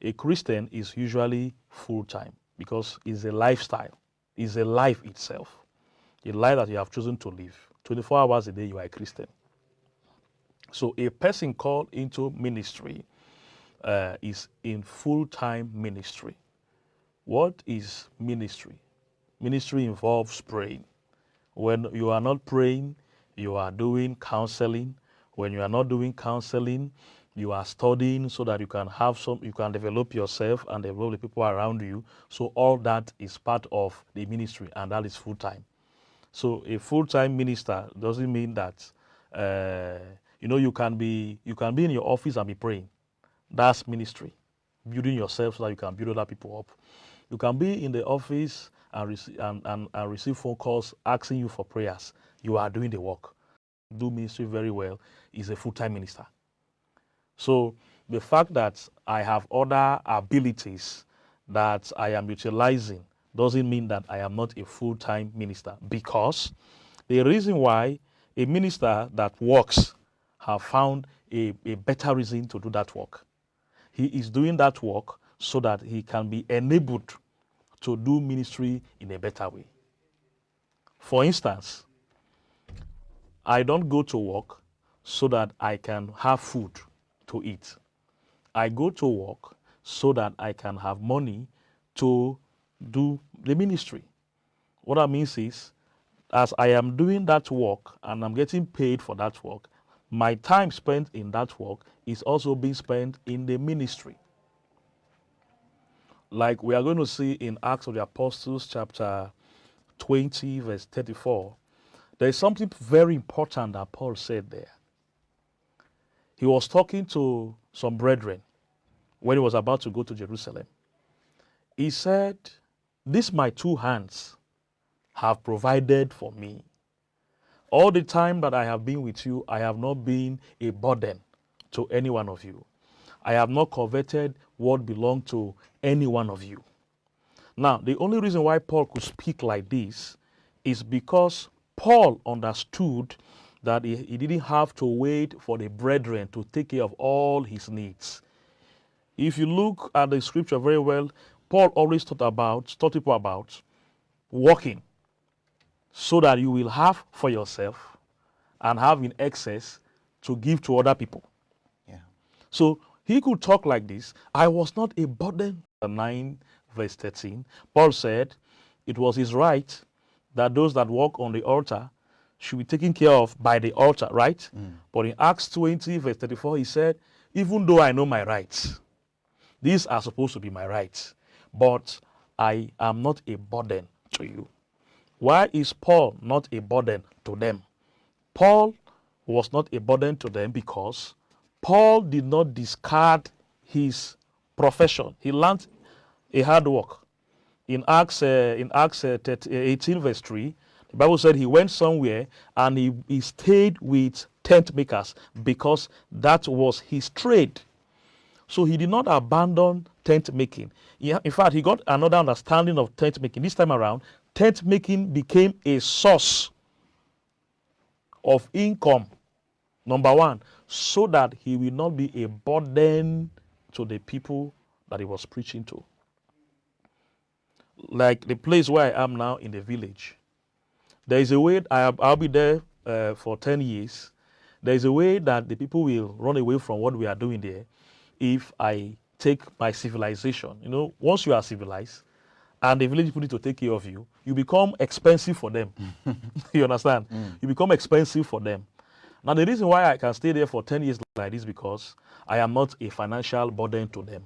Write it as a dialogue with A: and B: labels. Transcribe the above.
A: A Christian is usually full-time because it's a lifestyle. It's a life itself. A life that you have chosen to live. 24 hours a day, you are a Christian. So a person called into ministry is in full-time ministry. What is ministry? Ministry involves praying. When you are not praying, you are doing counseling. When you are not doing counseling, you are studying so that you can develop yourself and develop the people around you. So all that is part of the ministry, and that is full-time. So a full-time minister doesn't mean that you can be in your office and be praying. That's ministry, building yourself so that you can build other people up. You can be in the office and receive phone calls asking you for prayers. You are doing the work. Do ministry very well is a full-time minister. So the fact that I have other abilities that I am utilizing doesn't mean that I am not a full-time minister, because the reason why a minister that works have found a better reason to do that work. He is doing that work so that he can be enabled to do ministry in a better way. For instance, I don't go to work so that I can have food to eat. I go to work so that I can have money to do the ministry. What that means is, as I am doing that work and I'm getting paid for that work, my time spent in that work is also being spent in the ministry. Like we are going to see in Acts of the Apostles chapter 20 verse 34, there is something very important that Paul said there. He was talking to some brethren when he was about to go to Jerusalem. He said, "These my two hands have provided for me. All the time that I have been with you, I have not been a burden to any one of you. I have not coveted what belonged to any one of you." Now, the only reason why Paul could speak like this is because Paul understood that he didn't have to wait for the brethren to take care of all his needs. If you look at the scripture very well, Paul always taught people about working so that you will have for yourself and have in excess to give to other people.
B: Yeah.
A: So he could talk like this. I was not a burden. 9 verse 13, Paul said it was his right that those that walk on the altar should be taken care of by the altar, right? But in Acts 20 verse 34, he said, even though I know my rights, these are supposed to be my rights, but I am not a burden to you. Why is Paul not a burden to them? Paul was not a burden to them because Paul did not discard his profession. He learned a hard work. In Acts 18 verse 3, the Bible said he went somewhere and he stayed with tent makers because that was his trade. So he did not abandon tent making. In fact, he got another understanding of tent making. This time around, tent making became a source of income, number one, so that he will not be a burden to the people that he was preaching to. Like the place where I am now in the village, there is a way I'll be there for 10 years. There is a way that the people will run away from what we are doing there if I take my civilization. You know, once you are civilized and the village people need to take care of you, you become expensive for them. You understand? You become expensive for them. Now, the reason why I can stay there for 10 years like this is because I am not a financial burden to them.